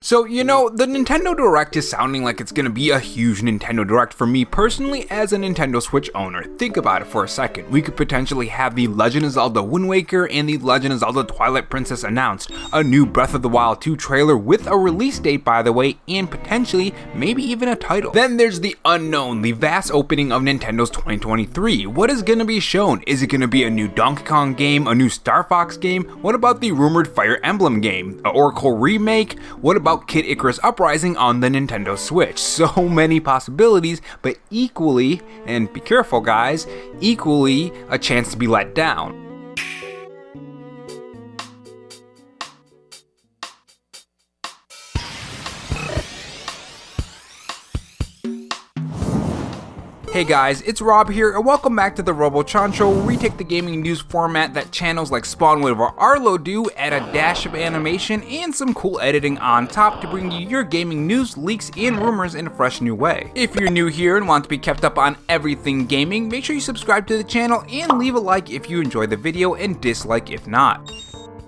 So, the Nintendo Direct is sounding like it's gonna be a huge Nintendo Direct for me personally as a Nintendo Switch owner. Think about it for a second. We could potentially have the Legend of Zelda Wind Waker and the Legend of Zelda Twilight Princess announced, a new Breath of the Wild 2 trailer with a release date by the way, and potentially maybe even a title. Then there's the unknown, the vast opening of Nintendo's 2023. What is gonna be shown? Is it gonna be a new Donkey Kong game, a new Star Fox game? What about the rumored Fire Emblem game? An Oracle remake? What about Kid Icarus Uprising on the Nintendo Switch? So many possibilities, but equally, and be careful guys, equally a chance to be let down. Hey guys, it's Rob here, and welcome back to the RoboChan Show, where we take the gaming news format that channels like Spawnwood or Arlo do, add a dash of animation and some cool editing on top to bring you your gaming news, leaks, and rumors in a fresh new way. If you're new here and want to be kept up on everything gaming, make sure you subscribe to the channel and leave a like if you enjoy the video and dislike if not.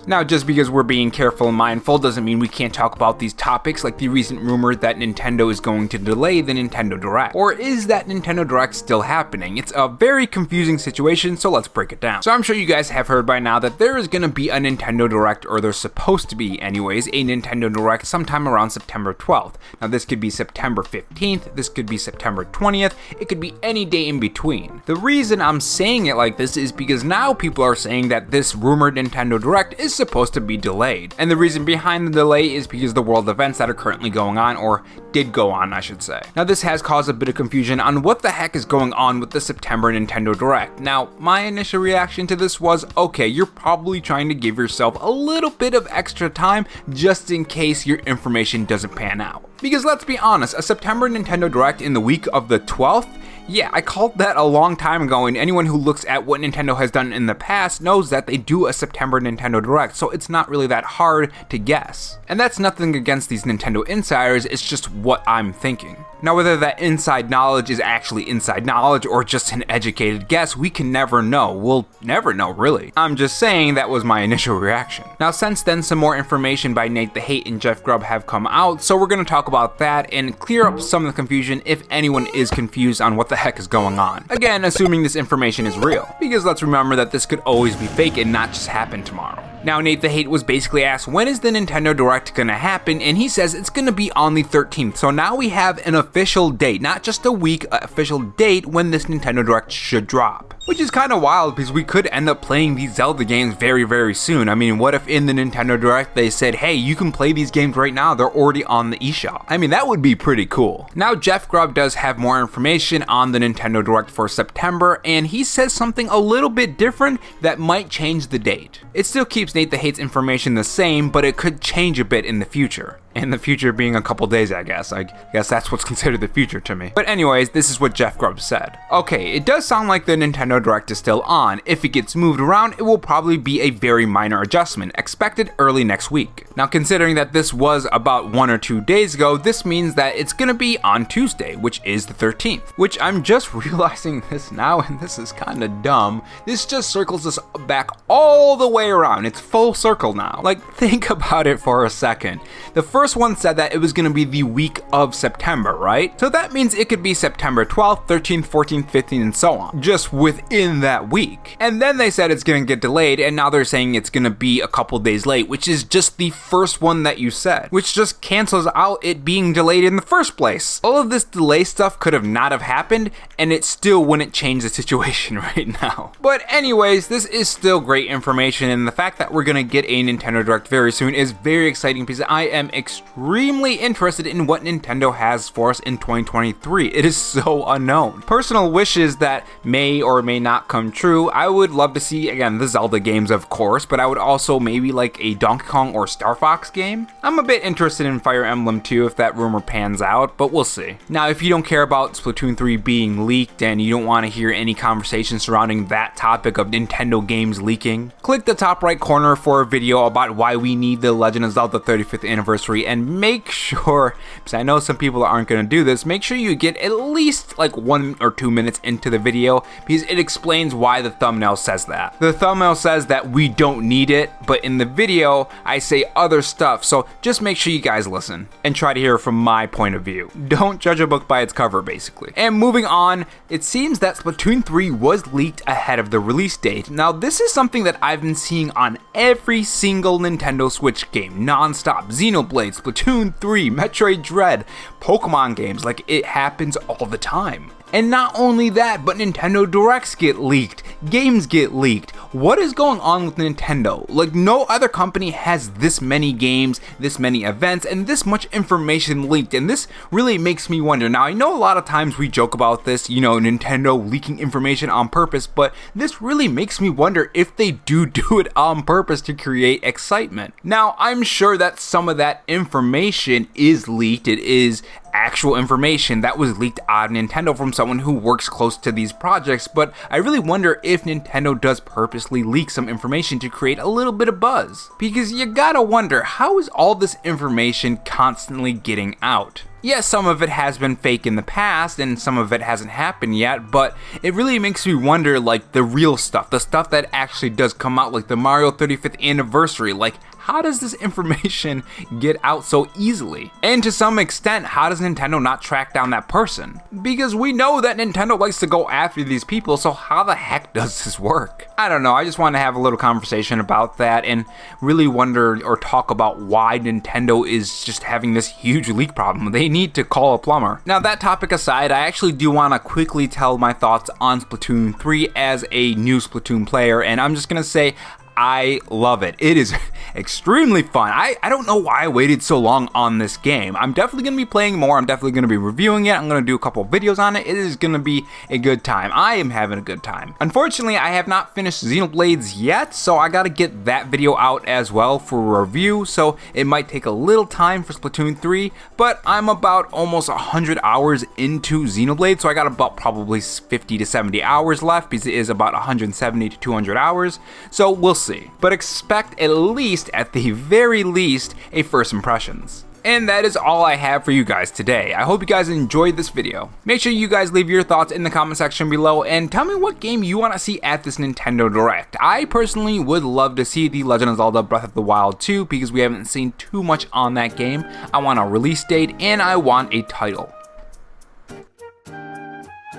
Now, just because we're being careful and mindful doesn't mean we can't talk about these topics, like the recent rumor that Nintendo is going to delay the Nintendo Direct. Or is that Nintendo Direct still happening? It's a very confusing situation, so let's break it down. So I'm sure you guys have heard by now that there is going to be a Nintendo Direct, or there's supposed to be anyways, a Nintendo Direct sometime around September 12th. Now this could be September 15th, this could be September 20th, it could be any day in between. The reason I'm saying it like this is because now people are saying that this rumored Nintendo Direct is supposed to be delayed. And the reason behind the delay is because the world events that are currently going on, or did go on I should say. Now this has caused a bit of confusion on what the heck is going on with the September Nintendo Direct. Now my initial reaction to this was, okay, you're probably trying to give yourself a little bit of extra time just in case your information doesn't pan out. Because let's be honest, a September Nintendo Direct in the week of the 12th? Yeah, I called that a long time ago, and anyone who looks at what Nintendo has done in the past knows that they do a September Nintendo Direct, so it's not really that hard to guess. And that's nothing against these Nintendo insiders, it's just what I'm thinking. Now whether that inside knowledge is actually inside knowledge or just an educated guess, we can never know. We'll never know really. I'm just saying that was my initial reaction. Now since then, some more information by Nate the Hate and Jeff Grubb have come out, so we're going to talk about that and clear up some of the confusion if anyone is confused on what the heck is going on. Again, assuming this information is real, because let's remember that this could always be fake and not just happen tomorrow. Now Nate the Hate was basically asked when is the Nintendo Direct gonna happen, and he says it's gonna be on the 13th. So now we have an official date, not just a week, an official date when this Nintendo Direct should drop. Which is kind of wild because we could end up playing these Zelda games very soon. I mean, what if in the Nintendo Direct they said, hey, you can play these games right now, they're already on the eShop. I mean, that would be pretty cool. Now Jeff Grubb does have more information on the Nintendo Direct for September, and he says something a little bit different that might change the date. It still keeps Nate the Hate's information the same, but it could change a bit in the future. And the future being a couple days, I guess. I guess that's what's considered the future to me. But anyways, this is what Jeff Grubb said. Okay, it does sound like the Nintendo Direct is still on. If it gets moved around, it will probably be a very minor adjustment, expected early next week. Now considering that this was about 1 or 2 days ago, this means that it's gonna be on Tuesday, which is the 13th. Which I'm just realizing this now, and this is kinda dumb. This just circles us back all the way around. It's full circle now. Like, think about it for a second. The first one said that it was going to be the week of September, right? So that means it could be September 12th, 13th, 14th, 15th, and so on, just within that week. And then they said it's going to get delayed, and now they're saying it's going to be a couple days late, which is just the first one that you said, which just cancels out it being delayed in the first place. All of this delay stuff could have not have happened, and it still wouldn't change the situation right now. But anyways, this is still great information, and the fact that we're going to get a Nintendo Direct very soon is very exciting because I am extremely interested in what Nintendo has for us in 2023. It is so unknown. Personal wishes that may or may not come true. I would love to see, again, the Zelda games of course, but I would also maybe like a Donkey Kong or Star Fox game. I'm a bit interested in Fire Emblem 2 if that rumor pans out, but we'll see. Now, if you don't care about Splatoon 3 being leaked and you don't want to hear any conversation surrounding that topic of Nintendo games leaking, click the top right corner for a video about why we need the Legend of Zelda 35th Anniversary 3, and make sure, because I know some people aren't going to do this, make sure you get at least like 1 or 2 minutes into the video, because it explains why the thumbnail says that. The thumbnail says that we don't need it, but in the video I say other stuff, so just make sure you guys listen and try to hear from my point of view. Don't judge a book by its cover, basically. And moving on, it seems that Splatoon 3 was leaked ahead of the release date. Now this is something that I've been seeing on every single Nintendo Switch game, non-stop. Xenoblade, Splatoon 3, Metroid Dread, Pokemon games, like it happens all the time. And not only that, but Nintendo Directs get leaked, games get leaked. What is going on with Nintendo? Like, no other company has this many games, this many events, and this much information leaked, and this really makes me wonder. Now, I know a lot of times we joke about this, you know, Nintendo leaking information on purpose, but this really makes me wonder if they do it on purpose to create excitement. Now, I'm sure that some of that information is leaked. It is actual information that was leaked out of Nintendo from someone who works close to these projects, but I really wonder if Nintendo does purposely leak some information to create a little bit of buzz. Because you gotta wonder, how is all this information constantly getting out? Yes, some of it has been fake in the past and some of it hasn't happened yet, but it really makes me wonder, like, the real stuff, the stuff that actually does come out, like the Mario 35th anniversary. Like, how does this information get out so easily? And to some extent, how does Nintendo not track down that person? Because we know that Nintendo likes to go after these people, so how the heck does this work? I don't know, I just want to have a little conversation about that and really wonder or talk about why Nintendo is just having this huge leak problem. They need to call a plumber. Now, that topic aside, I actually do want to quickly tell my thoughts on Splatoon 3 as a new Splatoon player, and I'm just gonna say I love it. It is extremely fun. I don't know why I waited so long on this game. I'm definitely going to be playing more. I'm definitely going to be reviewing it. I'm going to do a couple of videos on it. It is going to be a good time. I am having a good time. Unfortunately, I have not finished Xenoblades yet, so I got to get that video out as well for a review, so it might take a little time for Splatoon 3, but I'm about almost 100 hours into Xenoblade, so I got about probably 50 to 70 hours left, because it is about 170 to 200 hours, so we'll see. But expect at least, at the very least, a first impressions. And that is all I have for you guys today. I hope you guys enjoyed this video. Make sure you guys leave your thoughts in the comment section below and tell me what game you want to see at this Nintendo Direct. I personally would love to see The Legend of Zelda Breath of the Wild 2 because we haven't seen too much on that game. I want a release date and I want a title.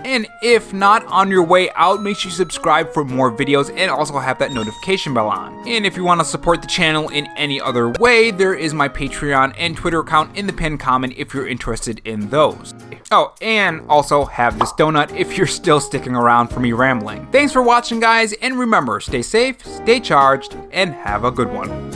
And if not, on your way out, make sure you subscribe for more videos and also have that notification bell on. And if you want to support the channel in any other way, there is my Patreon and Twitter account in the pinned comment if you're interested in those. Oh, and also have this donut if you're still sticking around for me rambling. Thanks for watching, guys, and remember, stay safe, stay charged, and have a good one.